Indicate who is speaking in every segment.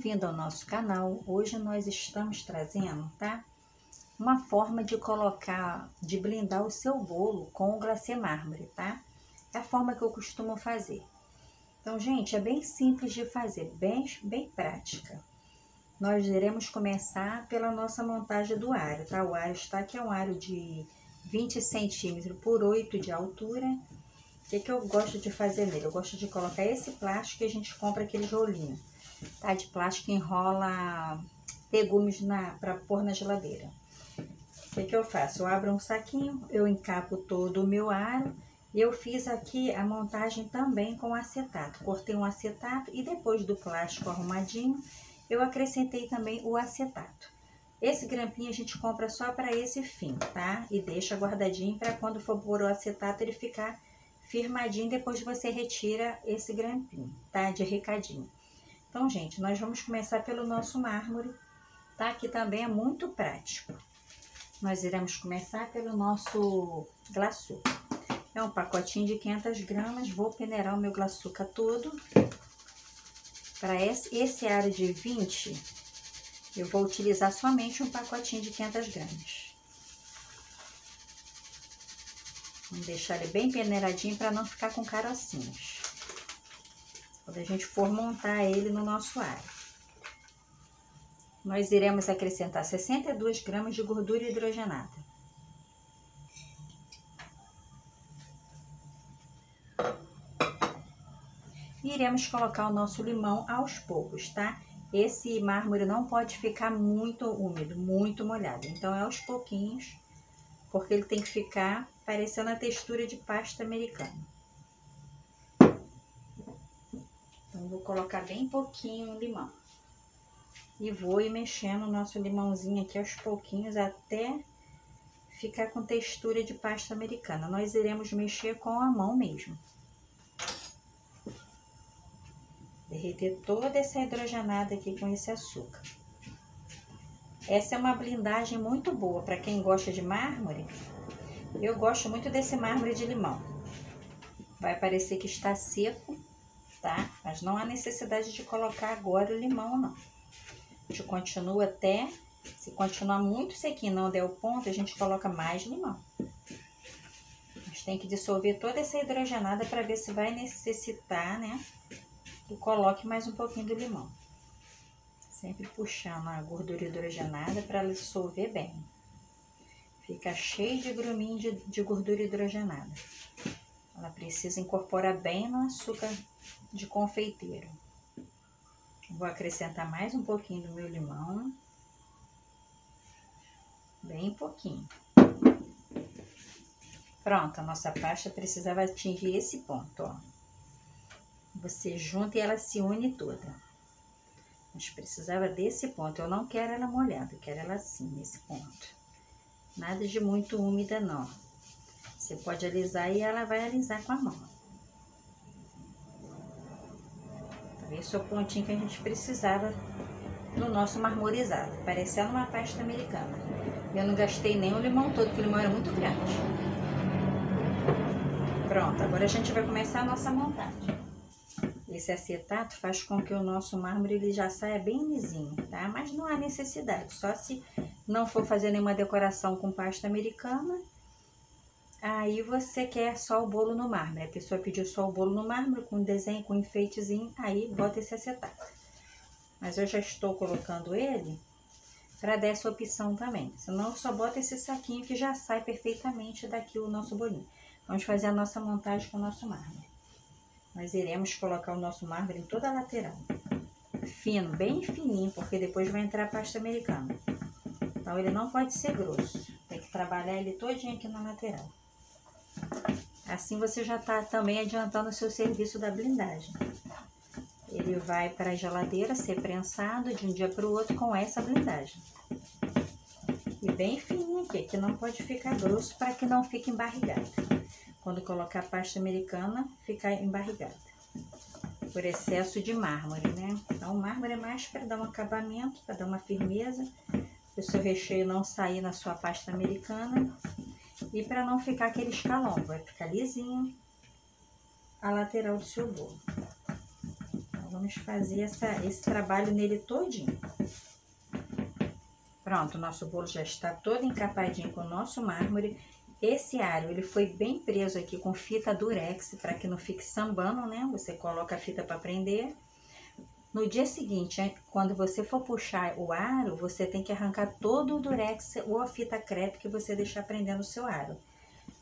Speaker 1: Bem-vindo ao nosso canal. Hoje nós estamos trazendo, tá? Uma forma de blindar o seu bolo com o glacê mármore, tá? É a forma que eu costumo fazer. Então, gente, é bem simples de fazer, bem prática. Nós iremos começar pela nossa montagem do aro, tá? O aro está aqui, é um aro de 20 centímetros por 8 de altura. O que eu gosto de fazer nele? Eu gosto de colocar esse plástico que a gente compra aquele rolinho, tá? De plástico que enrola legumes para pôr na geladeira. O que eu faço? Eu abro um saquinho, eu encapo todo o meu aro e eu fiz aqui a montagem também com acetato. Cortei um acetato e depois do plástico arrumadinho, eu acrescentei também o acetato. Esse grampinho a gente compra só para esse fim, tá? E deixa guardadinho para quando for pôr o acetato ele ficar firmadinho, depois você retira esse grampinho, tá? De recadinho. Então, gente, nós vamos começar pelo nosso mármore, tá? Que também é muito prático. Nós iremos começar pelo nosso glaçu. É um pacotinho de 500 gramas, vou peneirar o meu glaçuca todo. Para esse aro de 20, eu vou utilizar somente um pacotinho de 500 gramas. Vamos deixar ele bem peneiradinho para não ficar com carocinhos. Quando a gente for montar ele no nosso aro. Nós iremos acrescentar 62 gramas de gordura hidrogenada. E iremos colocar o nosso limão aos poucos, tá? Esse mármore não pode ficar muito úmido, muito molhado. Então é aos pouquinhos, porque ele tem que ficar parecendo a textura de pasta americana. Então vou colocar bem pouquinho o limão. E vou ir mexendo o nosso limãozinho aqui aos pouquinhos até ficar com textura de pasta americana. Nós iremos mexer com a mão mesmo. Derreter toda essa hidrogenada aqui com esse açúcar. Essa é uma blindagem muito boa para quem gosta de mármore. Eu gosto muito desse mármore de limão. Vai parecer que está seco, tá? Mas não há necessidade de colocar agora o limão, não. A gente continua até, se continuar muito sequinho e não der o ponto, a gente coloca mais limão. A gente tem que dissolver toda essa hidrogenada para ver se vai necessitar, né? Que coloque mais um pouquinho do limão. Sempre puxando a gordura hidrogenada para ela dissolver bem. Fica cheio de gruminho de gordura hidrogenada. Ela precisa incorporar bem no açúcar de confeiteiro. Vou acrescentar mais um pouquinho do meu limão. Bem pouquinho. Pronto, a nossa pasta precisava atingir esse ponto, ó. Você junta e ela se une toda. A gente precisava desse ponto. Eu não quero ela molhada, eu quero ela assim, nesse ponto. Nada de muito úmida, não. Você pode alisar e ela vai alisar com a mão. Esse é o pontinho que a gente precisava no nosso marmorizado, parecendo uma pasta americana. Eu não gastei nem o limão todo, porque o limão era muito grande. Pronto, agora a gente vai começar a nossa montagem. Esse acetato faz com que o nosso mármore ele já saia bem lisinho, tá? Mas não há necessidade, só se não for fazer nenhuma decoração com pasta americana, aí você quer só o bolo no mármore. A pessoa pediu só o bolo no mármore, com desenho, com enfeitezinho, aí bota esse acetato. Mas eu já estou colocando ele para dar essa opção também. Senão só bota esse saquinho que já sai perfeitamente daqui o nosso bolinho. Vamos fazer a nossa montagem com o nosso mármore. Nós iremos colocar o nosso mármore em toda a lateral. Fino, bem fininho, porque depois vai entrar a pasta americana. Então ele não pode ser grosso. Tem que trabalhar ele todinho aqui na lateral. Assim você já está também adiantando o seu serviço da blindagem. Ele vai para a geladeira ser prensado de um dia para o outro com essa blindagem. E bem fininho aqui, que não pode ficar grosso para que não fique embarrigado. Quando colocar a pasta americana, ficar embarrigada. Por excesso de mármore, né? Então o mármore é mais para dar um acabamento, para dar uma firmeza. Para o seu recheio não sair na sua pasta americana. E para não ficar aquele escalão, vai ficar lisinho a lateral do seu bolo. Então, vamos fazer esse trabalho nele todinho. Pronto, o nosso bolo já está todo encapadinho com o nosso mármore. Esse alho, ele foi bem preso aqui com fita durex, para que não fique sambando, né? Você coloca a fita para prender. No dia seguinte, quando você for puxar o aro, você tem que arrancar todo o durex ou a fita crepe que você deixar prendendo o seu aro.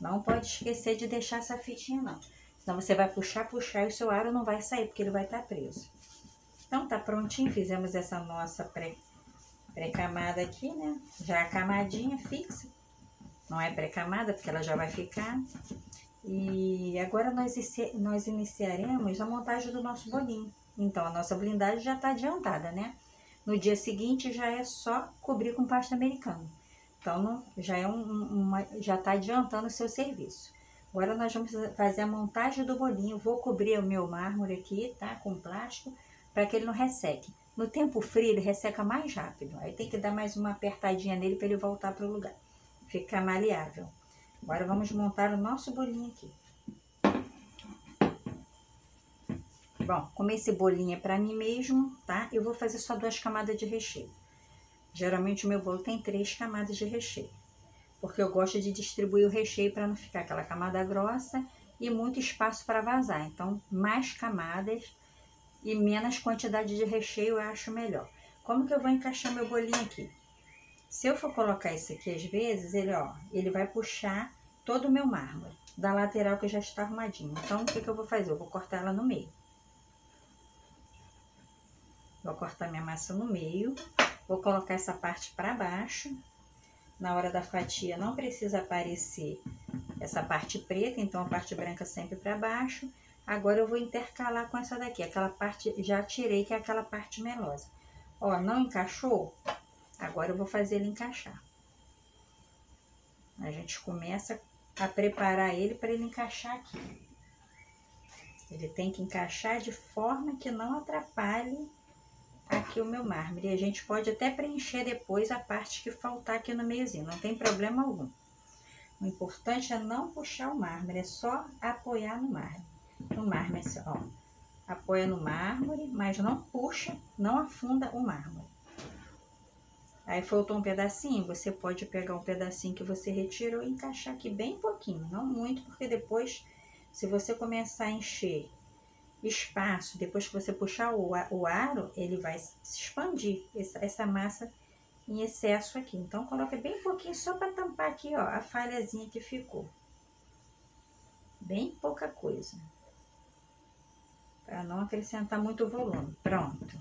Speaker 1: Não pode esquecer de deixar essa fitinha, não. Senão você vai puxar e o seu aro não vai sair, porque ele vai estar preso. Então, tá prontinho. Fizemos essa nossa pré-camada aqui, né? Já a camadinha fixa. Não é pré-camada, porque ela já vai ficar. E agora nós iniciaremos a montagem do nosso bolinho. Então, a nossa blindagem já está adiantada, né? No dia seguinte, já é só cobrir com pasta americana. Então, já já está adiantando o seu serviço. Agora, nós vamos fazer a montagem do bolinho. Vou cobrir o meu mármore aqui, tá? Com plástico, para que ele não resseque. No tempo frio, ele resseca mais rápido. Aí tem que dar mais uma apertadinha nele para ele voltar para o lugar. Ficar maleável. Agora, vamos montar o nosso bolinho aqui. Bom, como esse bolinho é para mim mesmo, tá? Eu vou fazer só 2 camadas de recheio. Geralmente o meu bolo tem 3 camadas de recheio. Porque eu gosto de distribuir o recheio para não ficar aquela camada grossa e muito espaço para vazar. Então, mais camadas e menos quantidade de recheio eu acho melhor. Como que eu vou encaixar meu bolinho aqui? Se eu for colocar isso aqui, às vezes, ele vai puxar todo o meu mármore da lateral que já está arrumadinho. Então, o que que eu vou fazer? Eu vou cortar ela no meio. Vou cortar minha massa no meio. Vou colocar essa parte para baixo. Na hora da fatia não precisa aparecer essa parte preta, então a parte branca sempre para baixo. Agora eu vou intercalar com essa daqui, aquela parte, já tirei, que é aquela parte melosa. Ó, não encaixou? Agora eu vou fazer ele encaixar. A gente começa a preparar ele para ele encaixar aqui. Ele tem que encaixar de forma que não atrapalhe aqui o meu mármore. E a gente pode até preencher depois a parte que faltar aqui no meiozinho, não tem problema algum. O importante é não puxar o mármore, é só apoiar no mármore. No mármore, assim, ó. Apoia no mármore, mas não puxa, não afunda o mármore. Aí faltou um pedacinho, você pode pegar um pedacinho que você retirou e encaixar aqui bem pouquinho, não muito, porque depois, se você começar a encher espaço, depois que você puxar o aro, ele vai se expandir, essa massa em excesso aqui. Então, coloca bem pouquinho só para tampar aqui, ó, a falhazinha que ficou. Bem pouca coisa. Para não acrescentar muito volume. Pronto.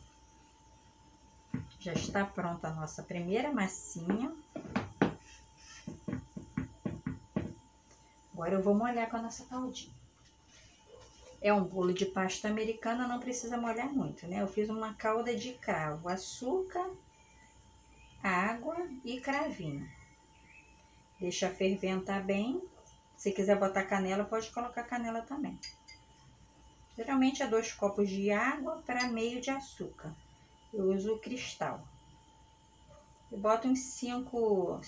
Speaker 1: Já está pronta a nossa primeira massinha. Agora eu vou molhar com a nossa caldinha. É um bolo de pasta americana, não precisa molhar muito, né? Eu fiz uma calda de cravo, açúcar, água e cravinho. Deixa ferventar bem. Se quiser botar canela, pode colocar canela também. Geralmente é 2 copos de água para meio de açúcar. Eu uso o cristal. Eu boto uns 5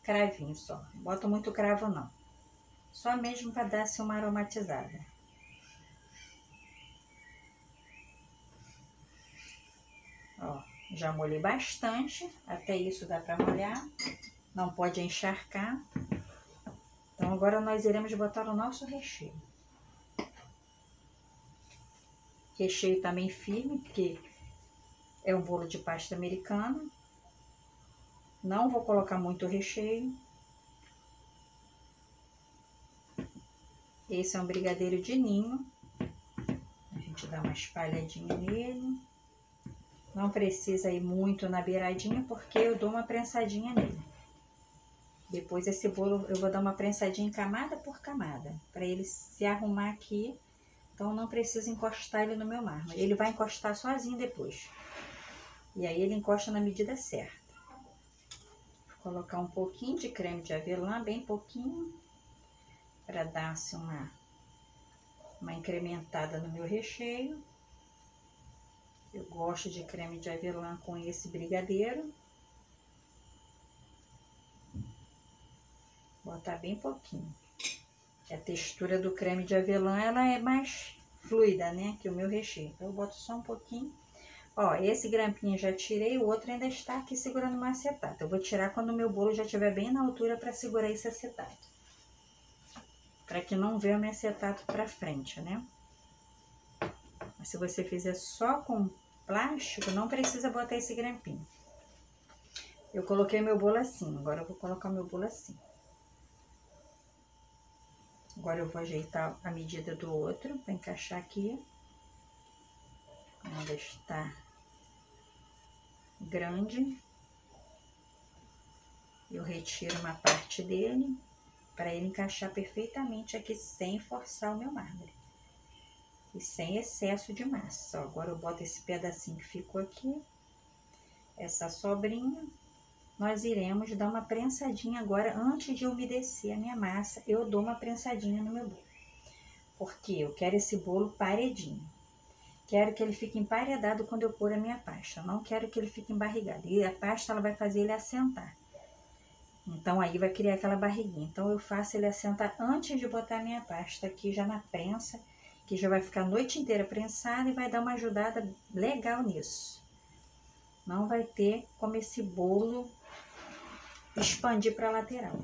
Speaker 1: cravinhos só. Não boto muito cravo não. Só mesmo para dar assim uma aromatizada. Ó, já molhei bastante. Até isso dá para molhar. Não pode encharcar. Então agora nós iremos botar o nosso recheio. Recheio também firme, porque é um bolo de pasta americana. Não vou colocar muito recheio. Esse é um brigadeiro de ninho. A gente dá uma espalhadinha nele. Não precisa ir muito na beiradinha, porque eu dou uma prensadinha nele. Depois esse bolo eu vou dar uma prensadinha camada por camada, para ele se arrumar aqui. Então não precisa encostar ele no meu mármore. Ele vai encostar sozinho depois. E aí ele encosta na medida certa. Vou colocar um pouquinho de creme de avelã, bem pouquinho, para dar assim uma incrementada no meu recheio. Eu gosto de creme de avelã com esse brigadeiro. Botar bem pouquinho. A textura do creme de avelã, ela é mais fluida, né? Que o meu recheio. Então eu boto só um pouquinho. Ó, esse grampinho já tirei, o outro ainda está aqui segurando meu acetato. Eu vou tirar quando o meu bolo já estiver bem na altura para segurar esse acetato. Para que não venha o meu acetato para frente, né? Mas se você fizer só com plástico, não precisa botar esse grampinho. Eu coloquei meu bolo assim, agora eu vou colocar meu bolo assim. Agora eu vou ajeitar a medida do outro para encaixar aqui. Onde está grande. Eu retiro uma parte dele para ele encaixar perfeitamente aqui sem forçar o meu mármore. E sem excesso de massa. Ó, agora eu boto esse pedacinho que ficou aqui. Essa sobrinha. Nós iremos dar uma prensadinha agora, antes de umedecer a minha massa, eu dou uma prensadinha no meu bolo. Porque eu quero esse bolo paredinho. Quero que ele fique emparedado quando eu pôr a minha pasta. Não quero que ele fique embarrigado. E a pasta, ela vai fazer ele assentar. Então, aí vai criar aquela barriguinha. Então, eu faço ele assentar antes de botar a minha pasta aqui já na prensa, que já vai ficar a noite inteira prensada e vai dar uma ajudada legal nisso. Não vai ter como esse bolo expandir para a lateral,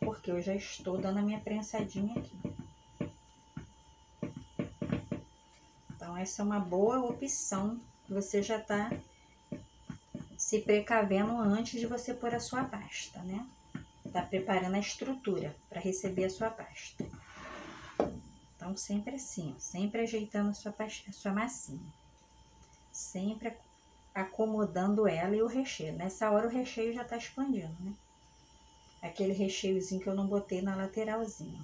Speaker 1: porque eu já estou dando a minha prensadinha aqui. Então, essa é uma boa opção, você já tá se precavendo antes de você pôr a sua pasta, né? Tá preparando a estrutura para receber a sua pasta. Então, sempre assim, ó, sempre ajeitando a sua massinha. Sempre acomodando ela e o recheio. Nessa hora o recheio já tá expandindo, né? Aquele recheiozinho que eu não botei na lateralzinha.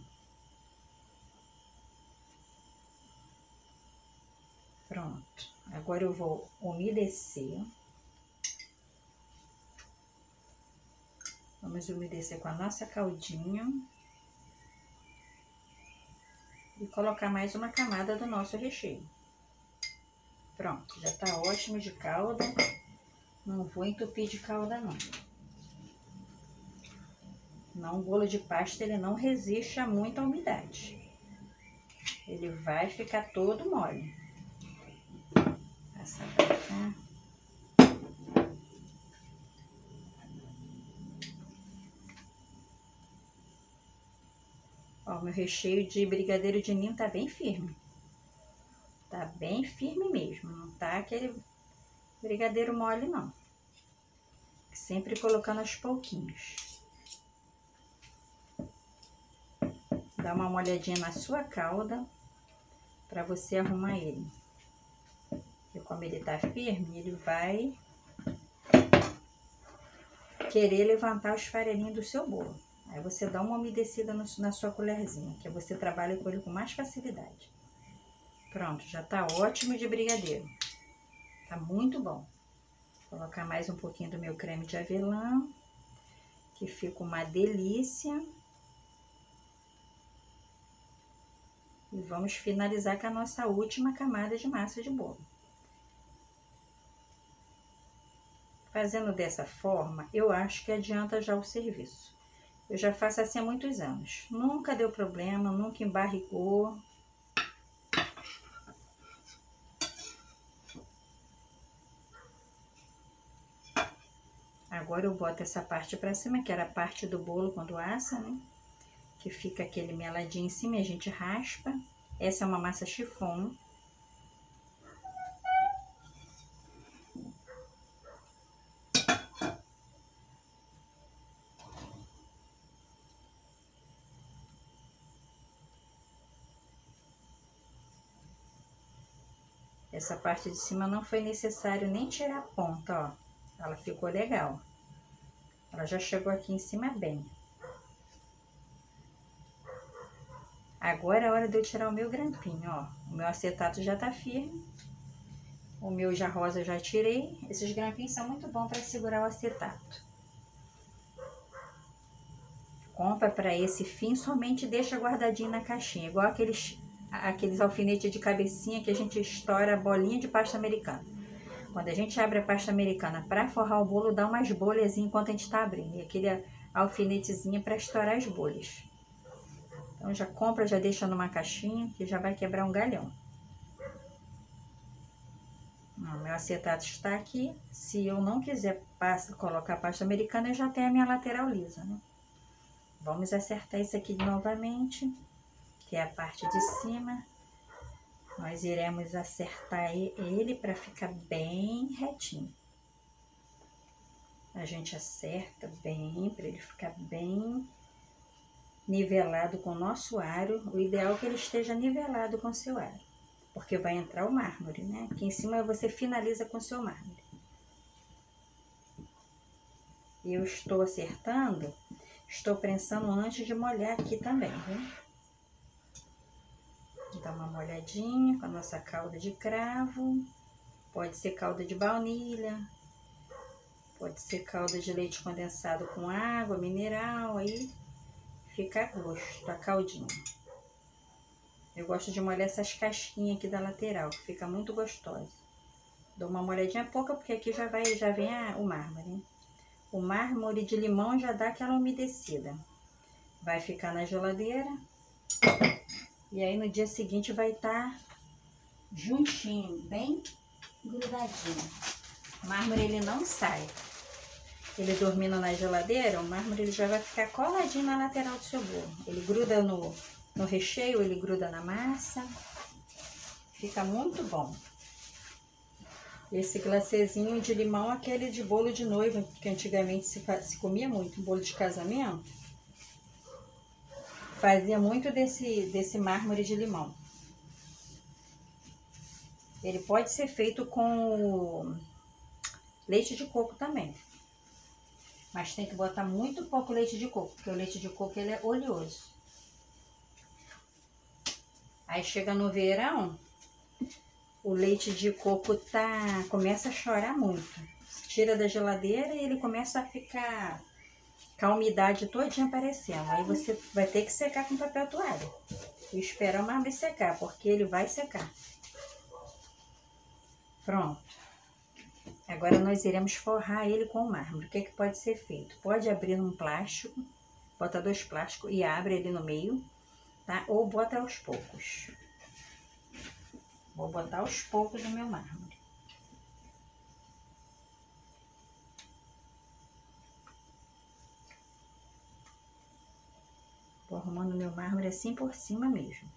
Speaker 1: Pronto. Agora eu vou umedecer. Vamos umedecer com a nossa caldinha. E colocar mais uma camada do nosso recheio. Pronto, já tá ótimo de calda. Não vou entupir de calda, não. Não, o bolo de pasta, ele não resiste a muita umidade. Ele vai ficar todo mole. Passar pra cá. Ó, meu recheio de brigadeiro de ninho tá bem firme. Tá bem firme mesmo. Não tá aquele brigadeiro mole, não. Sempre colocando aos pouquinhos. Dá uma molhadinha na sua calda para você arrumar ele. E como ele tá firme, ele vai querer levantar os farelinhos do seu bolo. Aí você dá uma umedecida na sua colherzinha, que você trabalha com ele com mais facilidade. Pronto, já tá ótimo de brigadeiro. Tá muito bom. Vou colocar mais um pouquinho do meu creme de avelã, que fica uma delícia. E vamos finalizar com a nossa última camada de massa de bolo. Fazendo dessa forma, eu acho que adianta já o serviço. Eu já faço assim há muitos anos. Nunca deu problema, nunca embarrigou. Agora eu boto essa parte pra cima, que era a parte do bolo quando assa, né? Que fica aquele meladinho em cima e a gente raspa. Essa é uma massa chiffon. Essa parte de cima não foi necessário nem tirar a ponta, ó. Ela ficou legal. Ela já chegou aqui em cima bem. Agora é a hora de eu tirar o meu grampinho, ó. O meu acetato já tá firme. O meu já rosa eu já tirei. Esses grampinhos são muito bons para segurar o acetato. Compra para esse fim, somente deixa guardadinho na caixinha. Igual aqueles alfinetes de cabecinha que a gente estoura a bolinha de pasta americana. Quando a gente abre a pasta americana para forrar o bolo, dá umas bolhas enquanto a gente tá abrindo. E aquele alfinetezinho para estourar as bolhas. Então já compra, já deixa numa caixinha, que já vai quebrar um galhão. Ó, meu acetato está aqui. Se eu não quiser colocar pasta americana, eu já tenho a minha lateral lisa, né? Vamos acertar isso aqui novamente, que é a parte de cima. Nós iremos acertar ele para ficar bem retinho. A gente acerta bem, para ele ficar bem nivelado com o nosso aro. O ideal é que ele esteja nivelado com o seu aro, porque vai entrar o mármore, né? Aqui em cima você finaliza com o seu mármore. E eu estou acertando, estou prensando antes de molhar aqui também, viu? Dá uma molhadinha com a nossa calda de cravo. Pode ser calda de baunilha, pode ser calda de leite condensado com água mineral, aí fica a gosto, a caldinha. Eu gosto de molhar essas casquinhas aqui da lateral, que fica muito gostosa. Dou uma molhadinha pouca, porque aqui já vem o mármore, hein? O mármore de limão já dá aquela umedecida. Vai ficar na geladeira. E aí no dia seguinte vai estar juntinho, bem grudadinho. O mármore ele não sai. Ele dormindo na geladeira, o mármore ele já vai ficar coladinho na lateral do seu bolo. Ele gruda no recheio, ele gruda na massa. Fica muito bom. Esse glacêzinho de limão, aquele de bolo de noiva, que antigamente se comia muito, bolo de casamento. Fazia muito desse mármore de limão. Ele pode ser feito com leite de coco também. Mas tem que botar muito pouco leite de coco, porque o leite de coco ele é oleoso. Aí chega no verão, o leite de coco começa a chorar muito. Você tira da geladeira e ele começa a ficar com a umidade todinha aparecendo. Aí você vai ter que secar com papel toalha. E esperar o mármore secar, porque ele vai secar. Pronto. Agora nós iremos forrar ele com o mármore. O que pode ser feito? Pode abrir num plástico, bota 2 plásticos e abre ele no meio, tá? Ou bota aos poucos. Vou botar aos poucos no meu mármore. Vou arrumando meu mármore assim por cima mesmo.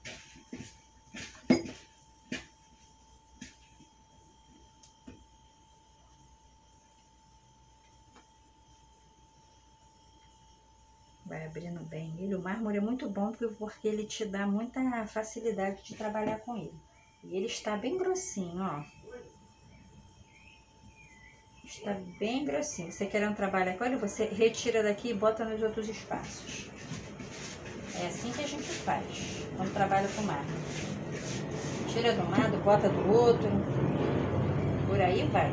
Speaker 1: Vai abrindo bem ele. O mármore é muito bom porque ele te dá muita facilidade de trabalhar com ele. E ele está bem grossinho, ó. Está bem grossinho. Você querendo trabalhar com ele, você retira daqui e bota nos outros espaços. É assim que a gente faz quando trabalha com mármore. Tira de um lado, bota do outro. Por aí vai.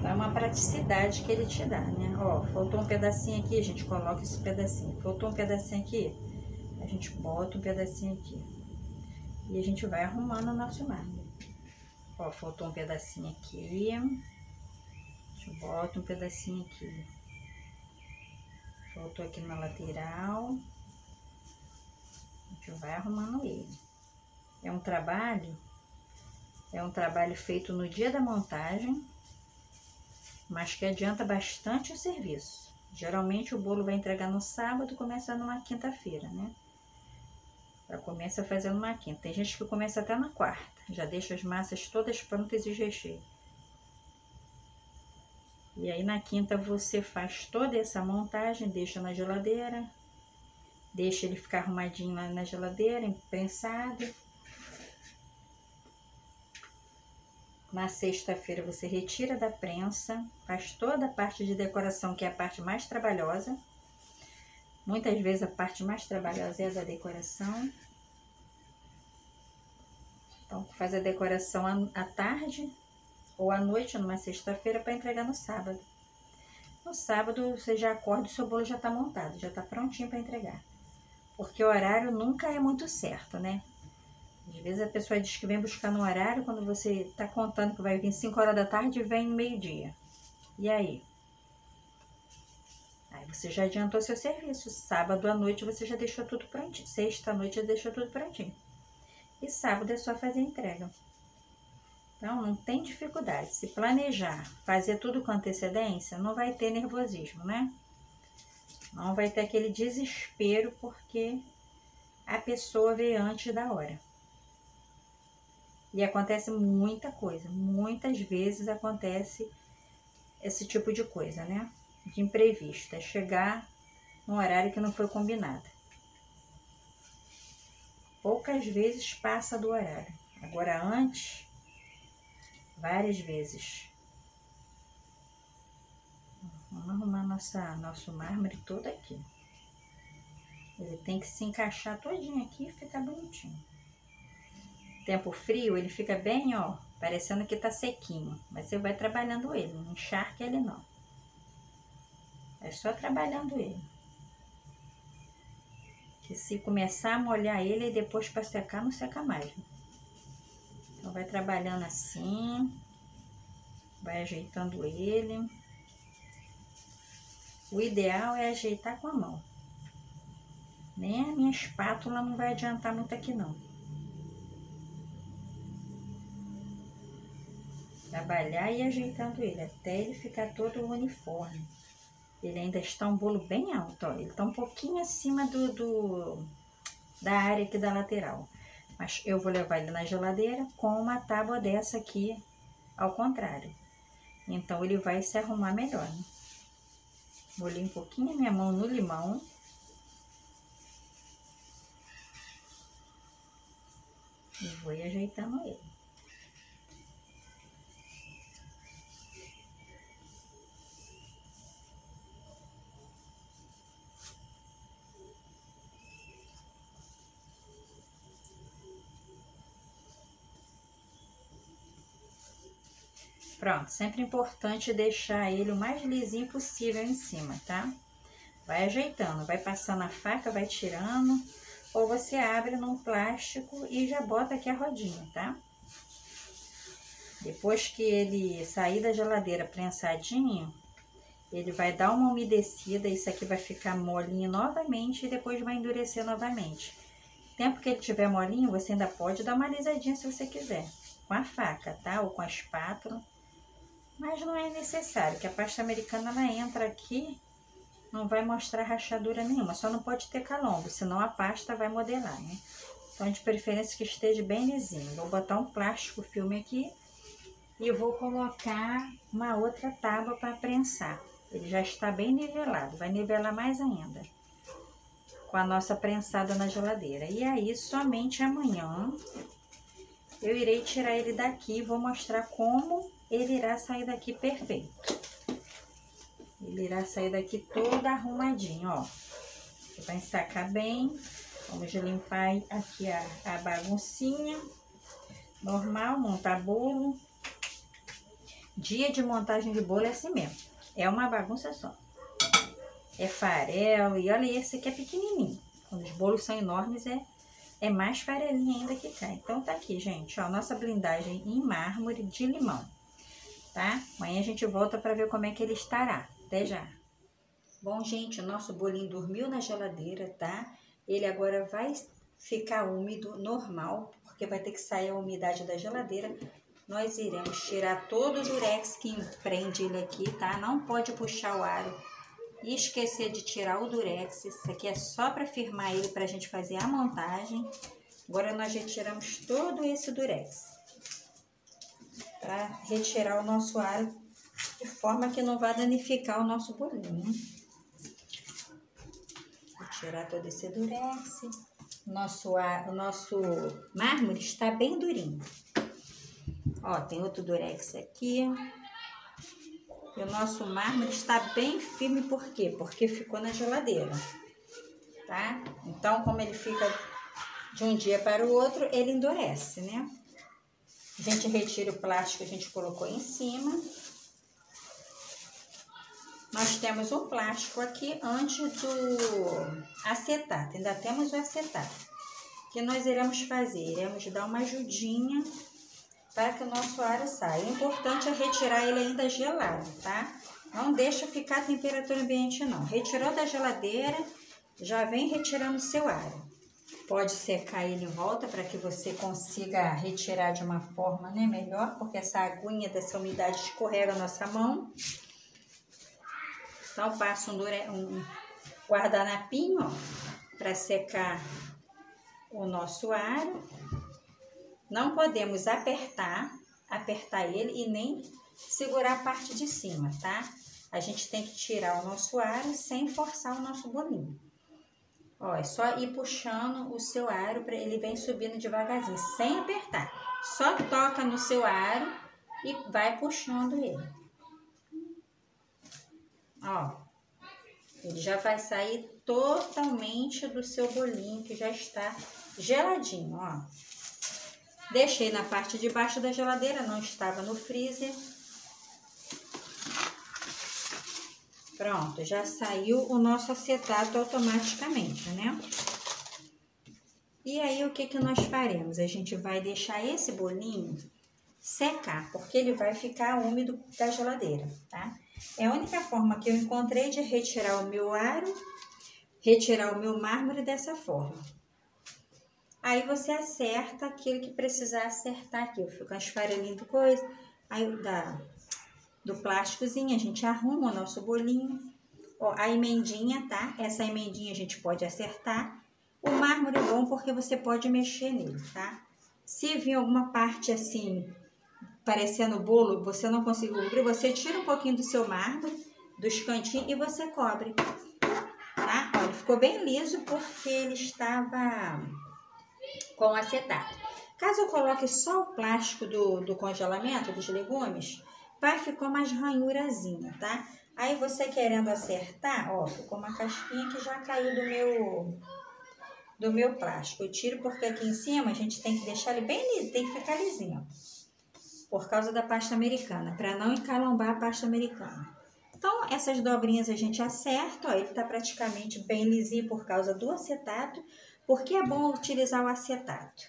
Speaker 1: É uma praticidade que ele te dá, né? Ó, faltou um pedacinho aqui, a gente coloca esse pedacinho. Faltou um pedacinho aqui, a gente bota um pedacinho aqui. E a gente vai arrumando o nosso mármore. Ó, faltou um pedacinho aqui. Eu boto um pedacinho aqui. Faltou aqui na lateral. A gente vai arrumando ele. É um trabalho feito no dia da montagem, mas que adianta bastante o serviço. Geralmente o bolo vai entregar no sábado, começa numa quinta-feira, né? Já começa fazendo uma quinta. Tem gente que começa até na quarta, já deixa as massas todas prontas e os recheios. E aí na quinta você faz toda essa montagem, deixa na geladeira, deixa ele ficar arrumadinho lá na geladeira, prensado. Na sexta-feira você retira da prensa, faz toda a parte de decoração, que é a parte mais trabalhosa. Muitas vezes a parte mais trabalhosa é a da decoração. Então faz a decoração à tarde ou à noite, numa sexta-feira, para entregar no sábado. No sábado você já acorda e o seu bolo já está montado, já está prontinho para entregar. Porque o horário nunca é muito certo, né? Às vezes a pessoa diz que vem buscar no horário, quando você está contando que vai vir 5 horas da tarde e vem meio-dia. E aí? Aí você já adiantou seu serviço. Sábado à noite você já deixou tudo prontinho. Sexta à noite já deixou tudo prontinho. E sábado é só fazer a entrega. Então, não tem dificuldade. Se planejar, fazer tudo com antecedência, não vai ter nervosismo, né? Não vai ter aquele desespero porque a pessoa veio antes da hora. E acontece muita coisa. Muitas vezes acontece esse tipo de coisa, né? De imprevisto. É chegar num horário que não foi combinado. Poucas vezes passa do horário. Agora, antes, várias vezes. Vamos arrumar nosso mármore todo aqui. Ele tem que se encaixar todinho aqui e ficar bonitinho. Tempo frio, ele fica bem, ó, parecendo que tá sequinho. Mas você vai trabalhando ele, não encharca ele não. É só trabalhando ele. Que se começar a molhar ele, e depois para secar, não seca mais. Então vai trabalhando assim. Vai ajeitando ele. O ideal é ajeitar com a mão. Nem a minha espátula não vai adiantar muito aqui não. Trabalhar e ajeitando ele, até ele ficar todo uniforme. Ele ainda está um bolo bem alto, ó. Ele está um pouquinho acima da área aqui da lateral. Mas eu vou levar ele na geladeira com uma tábua dessa aqui, ao contrário. Então, ele vai se arrumar melhor, né? Molhei um pouquinho a minha mão no limão. E vou ir ajeitando ele. Pronto, sempre importante deixar ele o mais lisinho possível em cima, tá? Vai ajeitando, vai passando a faca, vai tirando, ou você abre num plástico e já bota aqui a rodinha, tá? Depois que ele sair da geladeira prensadinho, ele vai dar uma umedecida, isso aqui vai ficar molinho novamente e depois vai endurecer novamente. Tempo que ele tiver molinho, você ainda pode dar uma alisadinha se você quiser, com a faca, tá? Ou com a espátula. Mas não é necessário, que a pasta americana ela entra aqui, não vai mostrar rachadura nenhuma, só não pode ter calombo, senão a pasta vai modelar, né? Então, de preferência que esteja bem lisinho. Vou botar um plástico filme aqui e vou colocar uma outra tábua para prensar. Ele já está bem nivelado, vai nivelar mais ainda com a nossa prensada na geladeira. E aí, somente amanhã, eu irei tirar ele daqui e vou mostrar como ele irá sair daqui perfeito. Ele irá sair daqui todo arrumadinho, ó. Você vai ensacar bem. Vamos limpar aqui a baguncinha. Normal, montar bolo. Dia de montagem de bolo é assim mesmo. É uma bagunça só. É farelo. E olha, esse aqui é pequenininho. Quando os bolos são enormes, é mais farelinha ainda que cai. Então, tá aqui, gente, ó. Nossa blindagem em mármore de limão. Tá? Amanhã a gente volta para ver como é que ele estará. Até já. Bom, gente, o nosso bolinho dormiu na geladeira, tá? Ele agora vai ficar úmido, normal, porque vai ter que sair a umidade da geladeira. Nós iremos tirar todo o durex que prende ele aqui, tá? Não pode puxar o aro e esquecer de tirar o durex. Isso aqui é só para firmar ele, para a gente fazer a montagem. Agora nós retiramos todo esse durex, para retirar o nosso aro de forma que não vai danificar o nosso bolinho, né? Vou tirar todo esse durex. O nosso mármore está bem durinho. Ó, tem outro durex aqui. E o nosso mármore está bem firme, por quê? Porque ficou na geladeira, tá? Então, como ele fica de um dia para o outro, ele endurece, né? A gente retira o plástico que a gente colocou em cima. Nós temos um plástico aqui antes do acetato. Ainda temos o acetato. O que nós iremos fazer? Iremos dar uma ajudinha para que o nosso aro saia. O importante é retirar ele ainda gelado, tá? Não deixa ficar a temperatura ambiente, não. Retirou da geladeira, já vem retirando o seu aro. Pode secar ele em volta para que você consiga retirar de uma forma, né, melhor, porque essa aguinha dessa umidade escorrega a nossa mão. Então, passo um guardanapinho, ó, para secar o nosso aro. Não podemos apertar ele e nem segurar a parte de cima, tá? A gente tem que tirar o nosso aro sem forçar o nosso bolinho. Ó, é só ir puxando o seu aro para ele vem subindo devagarzinho, sem apertar. Só toca no seu aro e vai puxando ele. Ó, ele já vai sair totalmente do seu bolinho, que já está geladinho, ó. Deixei na parte de baixo da geladeira, não estava no freezer. Pronto, já saiu o nosso acetato automaticamente, né? E aí, o que que nós faremos? A gente vai deixar esse bolinho secar, porque ele vai ficar úmido da geladeira, tá? É a única forma que eu encontrei de retirar o meu aro, retirar o meu mármore dessa forma. Aí você acerta aquilo que precisar acertar aqui. Eu fico com as farelinhas do coisa, aí do plásticozinho, a gente arruma o nosso bolinho. Ó, a emendinha, tá? Essa emendinha a gente pode acertar. O mármore é bom porque você pode mexer nele, tá? Se vir alguma parte assim, parecendo bolo, você não conseguiu cobrir, você tira um pouquinho do seu mármore, dos cantinhos, e você cobre, tá? Ó, ele ficou bem liso porque ele estava com acetato. Caso eu coloque só o plástico do congelamento dos legumes, vai ficar umas ranhurazinhas, tá? Aí você querendo acertar, ó, ficou uma casquinha que já caiu do meu plástico. Eu tiro porque aqui em cima a gente tem que deixar ele bem liso, tem que ficar lisinho, ó, por causa da pasta americana, para não encalombar a pasta americana. Então, essas dobrinhas a gente acerta, ó, ele tá praticamente bem lisinho por causa do acetato. Por que é bom utilizar o acetato?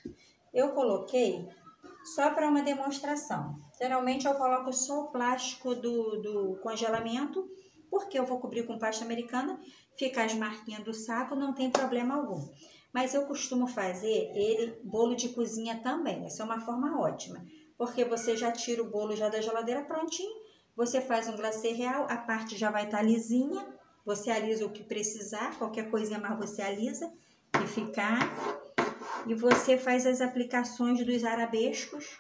Speaker 1: Eu coloquei só para uma demonstração. Geralmente eu coloco só o plástico do congelamento, porque eu vou cobrir com pasta americana, fica as marquinhas do saco, não tem problema algum. Mas eu costumo fazer ele bolo de cozinha também, essa é uma forma ótima, porque você já tira o bolo já da geladeira prontinho, você faz um glacê real, a parte já vai estar lisinha, você alisa o que precisar, qualquer coisinha mais você alisa e ficar. E você faz as aplicações dos arabescos,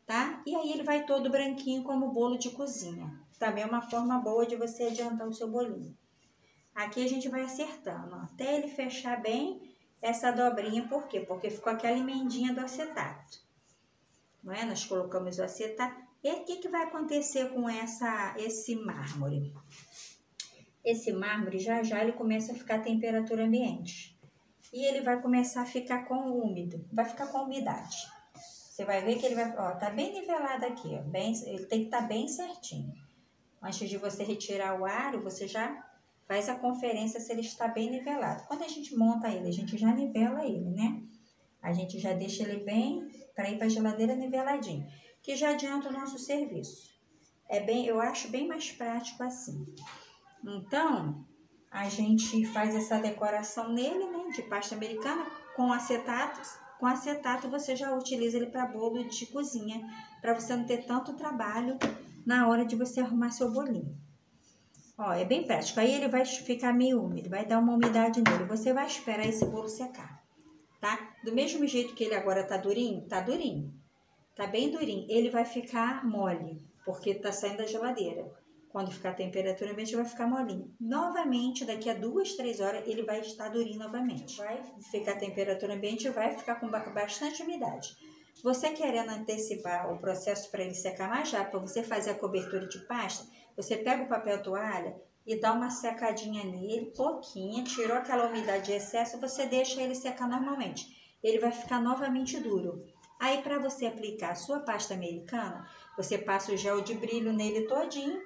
Speaker 1: tá? E aí ele vai todo branquinho como bolo de cozinha. Também é uma forma boa de você adiantar o seu bolinho. Aqui a gente vai acertando, ó, até ele fechar bem essa dobrinha. Por quê? Porque ficou aquela emendinha do acetato. Não é? Nós colocamos o acetato. E o que vai acontecer com esse mármore? Esse mármore, já ele começa a ficar a temperatura ambiente. E ele vai começar a ficar com úmido, vai ficar com umidade. Você vai ver que ele vai, ó, tá bem nivelado aqui, ó, ele tem que estar bem certinho. Antes de você retirar o aro, você já faz a conferência se ele está bem nivelado. Quando a gente monta ele, a gente já nivela ele, né? A gente já deixa ele bem para ir para a geladeira niveladinho, que já adianta o nosso serviço. Eu acho bem mais prático assim. Então, a gente faz essa decoração nele, né, de pasta americana, com acetatos. Com acetato você já utiliza ele para bolo de cozinha, para você não ter tanto trabalho na hora de você arrumar seu bolinho. Ó, é bem prático. Aí ele vai ficar meio úmido, vai dar uma umidade nele. Você vai esperar esse bolo secar, tá? Do mesmo jeito que ele agora tá durinho, tá bem durinho. Ele vai ficar mole, porque tá saindo da geladeira. Quando ficar a temperatura ambiente, vai ficar molinho. Novamente, daqui a 2, 3 horas, ele vai estar durinho novamente. Vai ficar a temperatura ambiente e vai ficar com bastante umidade. Você querendo antecipar o processo para ele secar mais rápido, para você fazer a cobertura de pasta, você pega o papel toalha e dá uma secadinha nele, pouquinha, tirou aquela umidade de excesso, você deixa ele secar normalmente. Ele vai ficar novamente duro. Aí, para você aplicar a sua pasta americana, você passa o gel de brilho nele todinho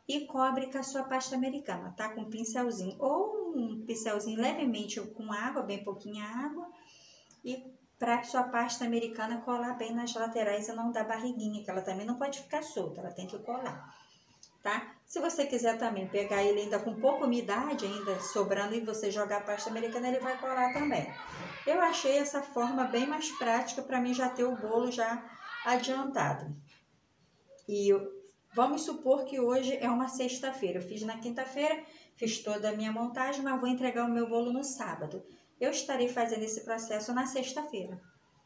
Speaker 1: e cobre com a sua pasta americana, tá? Com um pincelzinho, ou um pincelzinho levemente com água, bem pouquinha água, e para sua pasta americana colar bem nas laterais e não dar barriguinha, que ela também não pode ficar solta, ela tem que colar. tá? Se você quiser também pegar ele ainda com pouca umidade, ainda sobrando, e você jogar a pasta americana, ele vai colar também. Eu achei essa forma bem mais prática para mim já ter o bolo já adiantado. E vamos supor que hoje é uma sexta-feira. Eu fiz na quinta-feira, fiz toda a minha montagem, mas vou entregar o meu bolo no sábado. Eu estarei fazendo esse processo na sexta-feira,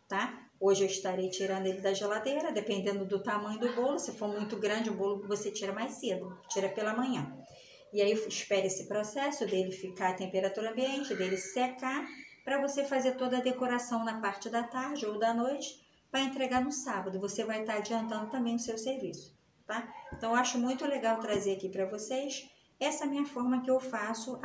Speaker 1: tá? Hoje eu estarei tirando ele da geladeira, dependendo do tamanho do bolo. Se for muito grande, o bolo você tira mais cedo, tira pela manhã. E aí espere esse processo dele ficar à temperatura ambiente, dele secar, para você fazer toda a decoração na parte da tarde ou da noite, para entregar no sábado. Você vai estar adiantando também o seu serviço, tá? Então eu acho muito legal trazer aqui para vocês essa minha forma que eu faço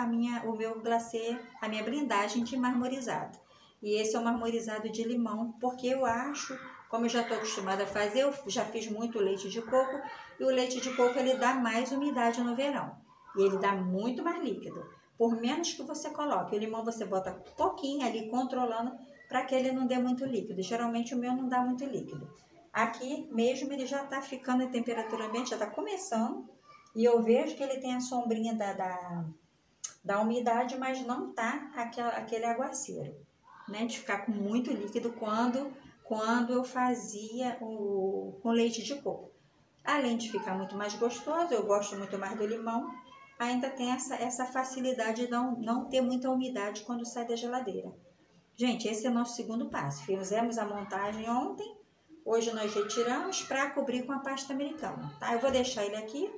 Speaker 1: o meu glacê, a minha blindagem de marmorizado. E esse é o marmorizado de limão, porque eu acho, como eu já estou acostumada a fazer, eu já fiz muito leite de coco, e o leite de coco ele dá mais umidade no verão. E ele dá muito mais líquido. Por menos que você coloque, o limão você bota pouquinho ali, controlando, para que ele não dê muito líquido. Geralmente o meu não dá muito líquido. Aqui mesmo ele já está ficando em temperatura ambiente, já está começando, e eu vejo que ele tem a sombrinha da umidade, mas não tá aquele aguaceiro, né, de ficar com muito líquido quando eu fazia com leite de coco. Além de ficar muito mais gostoso, eu gosto muito mais do limão, ainda tem essa facilidade de não ter muita umidade quando sai da geladeira. Gente, esse é o nosso segundo passo. Fizemos a montagem ontem, hoje nós retiramos para cobrir com a pasta americana, tá? Eu vou deixar ele aqui,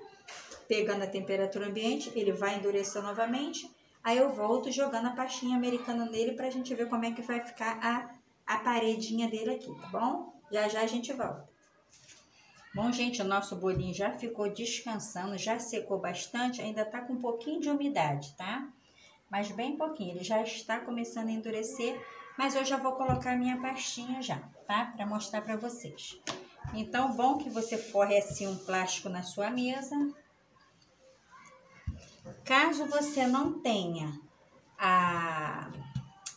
Speaker 1: pegando a temperatura ambiente, ele vai endurecer novamente. Aí eu volto jogando a pastinha americana nele pra gente ver como é que vai ficar a paredinha dele aqui, tá bom? Já já a gente volta. Bom, gente, o nosso bolinho já ficou descansando, já secou bastante, ainda tá com um pouquinho de umidade, tá? Mas bem pouquinho, ele já está começando a endurecer, mas eu já vou colocar a minha pastinha já, tá? Pra mostrar pra vocês. Então, bom que você forre assim um plástico na sua mesa. Caso você não tenha